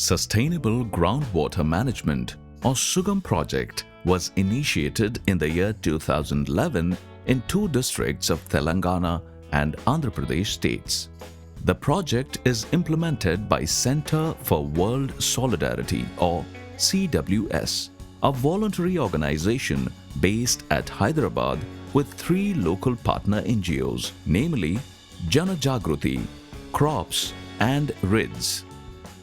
Sustainable Groundwater Management or SUGAM project was initiated in the year 2011 in two districts of Telangana and Andhra Pradesh states. The project is implemented by Center for World Solidarity or CWS, a voluntary organization based at Hyderabad with three local partner NGOs, namely Jana Jagruti, Crops and RIDS.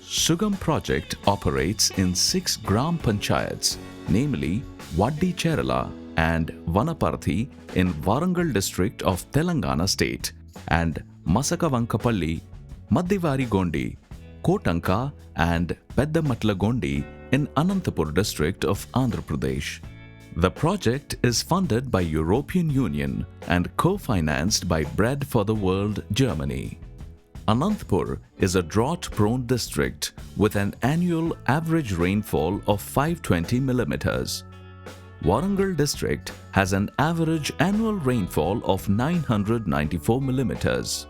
SUGAM project operates in 6 Gram Panchayats, namely Vaddi Cherala and Vanaparthi in Warangal district of Telangana state and Masakavankapalli, Maddivari Gondi, Kotanka and Peddamatla Gondi in Anantapur district of Andhra Pradesh. The project is funded by European Union and co-financed by Bread for the World, Germany. Anantapur is a drought-prone district with an annual average rainfall of 520 millimeters. Warangal district has an average annual rainfall of 994 millimeters.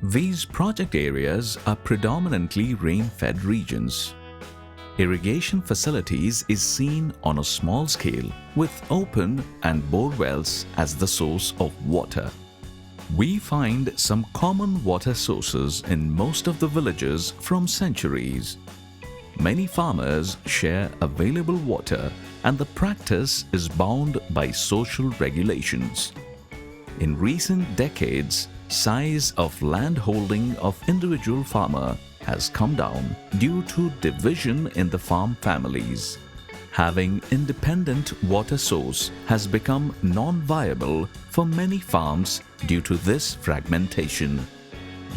These project areas are predominantly rain-fed regions. Irrigation facilities is seen on a small scale with open and bore wells as the source of water. We find some common water sources in most of the villages from centuries. Many farmers share available water and the practice is bound by social regulations. In recent decades, size of land holding of individual farmer has come down due to division in the farm families. Having independent water source has become non-viable for many farms due to this fragmentation.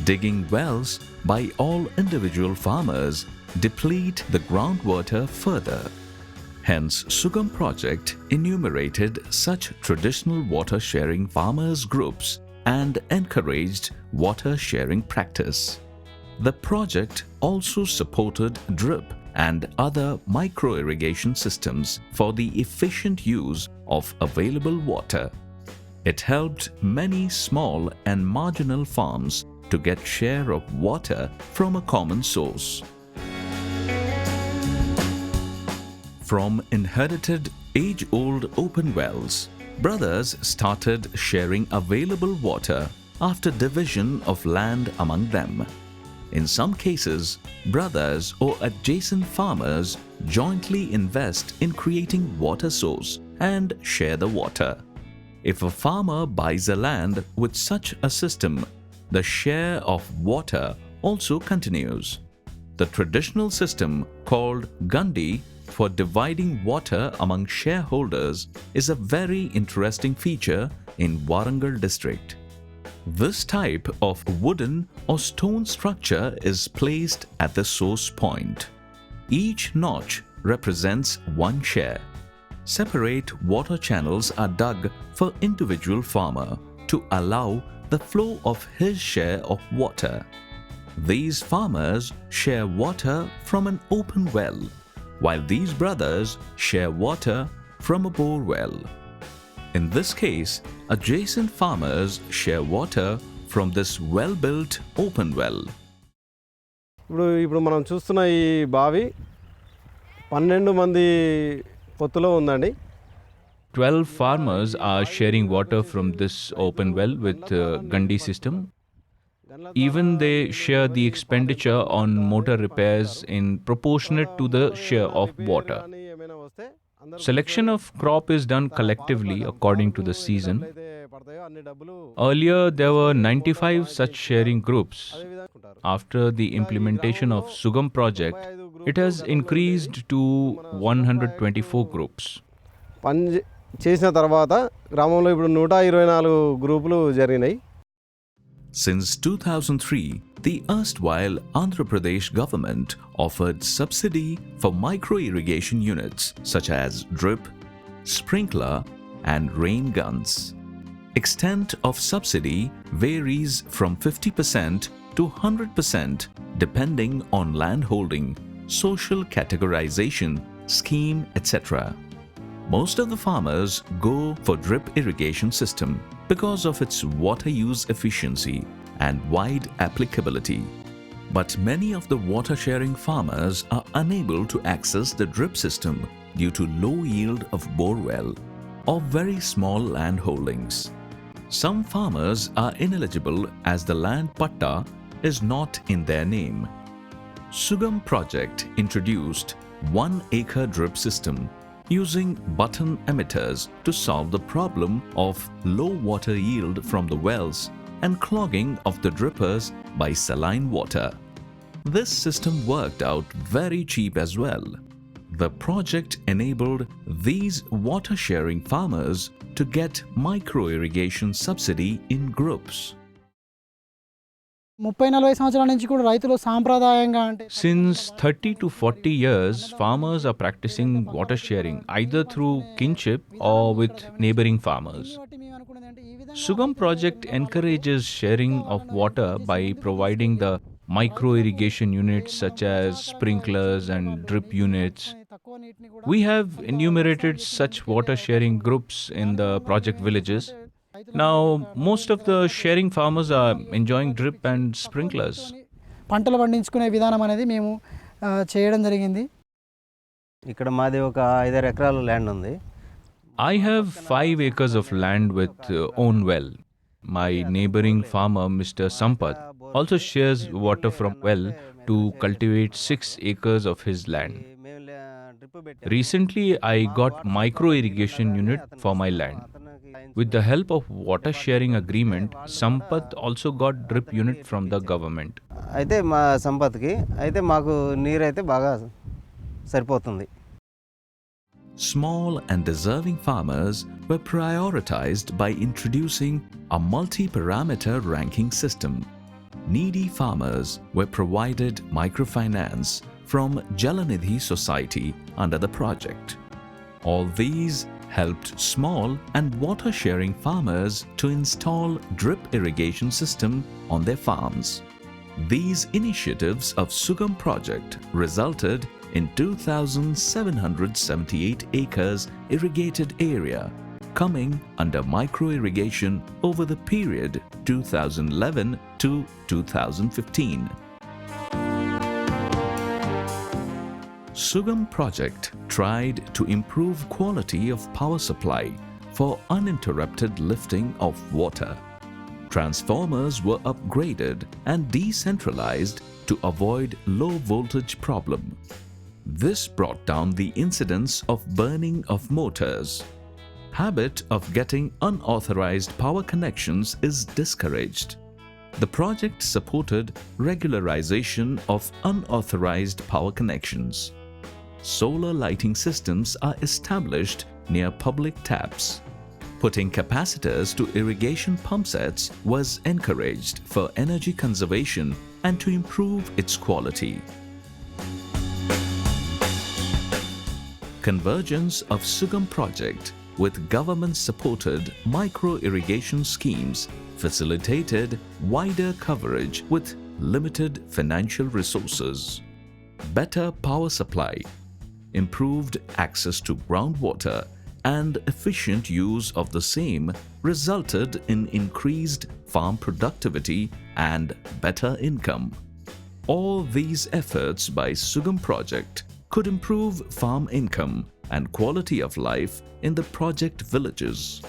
Digging wells by all individual farmers deplete the groundwater further. Hence, SUGAM project enumerated such traditional water sharing farmers groups and encouraged water sharing practice. The project also supported drip and other micro-irrigation systems for the efficient use of available water. It helped many small and marginal farms to get share of water from a common source. From inherited age-old open wells, brothers started sharing available water after division of land among them. In some cases, brothers or adjacent farmers jointly invest in creating water source and share the water. If a farmer buys a land with such a system, the share of water also continues. The traditional system called Gandi for dividing water among shareholders is a very interesting feature in Warangal district. This type of wooden or stone structure is placed at the source point. Each notch represents one share. Separate water channels are dug for individual farmer to allow the flow of his share of water. These farmers share water from an open well, while these brothers share water from a bore well. In this case, adjacent farmers share water from this well-built open well. ఇప్పుడు మనం చూస్తున్న ఈ బావి 12 మంది పొత్తులో ఉందండి. 12 farmers are sharing water from this open well with Gandi system. Even they share the expenditure on motor repairs in proportionate to the share of water. Selection of crop is done collectively according to the season. Earlier, there were 95 such sharing groups. After the implementation of SUGAM project, it has increased to 124 groups. పని చేసిన తర్వాత గ్రామంలో ఇప్పుడు 124 గ్రూపులు జరిగినాయి. Since 2003, the erstwhile Andhra Pradesh government offered subsidy for micro-irrigation units such as drip, sprinkler and rain guns. Extent of subsidy varies from 50% to 100% depending on land holding, social categorization, scheme, etc. Most of the farmers go for drip irrigation system because of its water use efficiency and wide applicability. But many of the water sharing farmers are unable to access the drip system due to low yield of borewell or very small land holdings. Some farmers are ineligible as the land patta is not in their name. Sugam project introduced 1 acre drip system using button emitters to solve the problem of low water yield from the wells and clogging of the drippers by saline water. This system worked out very cheap as well. The project enabled these water sharing farmers to get micro irrigation subsidy in groups. 30-40 సంవత్సరాల నుంచి కూడా రైతులు సాంప్రదాయంగా అంటే Since 30 to 40 years, farmers are practicing water sharing either through kinship or with neighboring farmers. Sugam project encourages sharing of water by providing the micro irrigation units such as sprinklers and drip units. We have enumerated such water sharing groups in the project villages. Now, most of the sharing farmers are enjoying drip and sprinklers. పంటలు పండించుకునే విధానం అనేది మేము చేయడం జరిగింది. ఇక్కడ మాది ఒక 5 ఎకరాల ల్యాండ్ ఉంది. I have 5 acres of land with own well. My neighboring farmer, Mr. Sampath, also shares water from well to cultivate 6 acres of his land. Recently, I got micro irrigation unit for my land. With the help of water sharing agreement, Sampath also got drip unit from the government. అయితే మా సంపత్కి అయితే మాకు నీరైతే బాగా సరిపోతుంది. Small and deserving farmers were prioritized by introducing a multi-parameter ranking system. Needy farmers were provided microfinance from Jalanidhi Society under the project. All these helped small and water-sharing farmers to install drip irrigation system on their farms. These initiatives of Sugam project resulted in 2,778 acres irrigated area coming under micro-irrigation over the period 2011 to 2015. Sugam project tried to improve quality of power supply for uninterrupted lifting of water. Transformers were upgraded and decentralized to avoid low voltage problem. This brought down the incidence of burning of motors. Habit of getting unauthorized power connections is discouraged. The project supported regularization of unauthorized power connections. Solar lighting systems are established near public taps. Putting capacitors to irrigation pump sets was encouraged for energy conservation and to improve its quality. Convergence of Sugam project with government-supported micro-irrigation schemes facilitated wider coverage with limited financial resources. Better power supply, improved access to groundwater and efficient use of the same resulted in increased farm productivity and better income. All these efforts by Sugam project could improve farm income and quality of life in the project villages.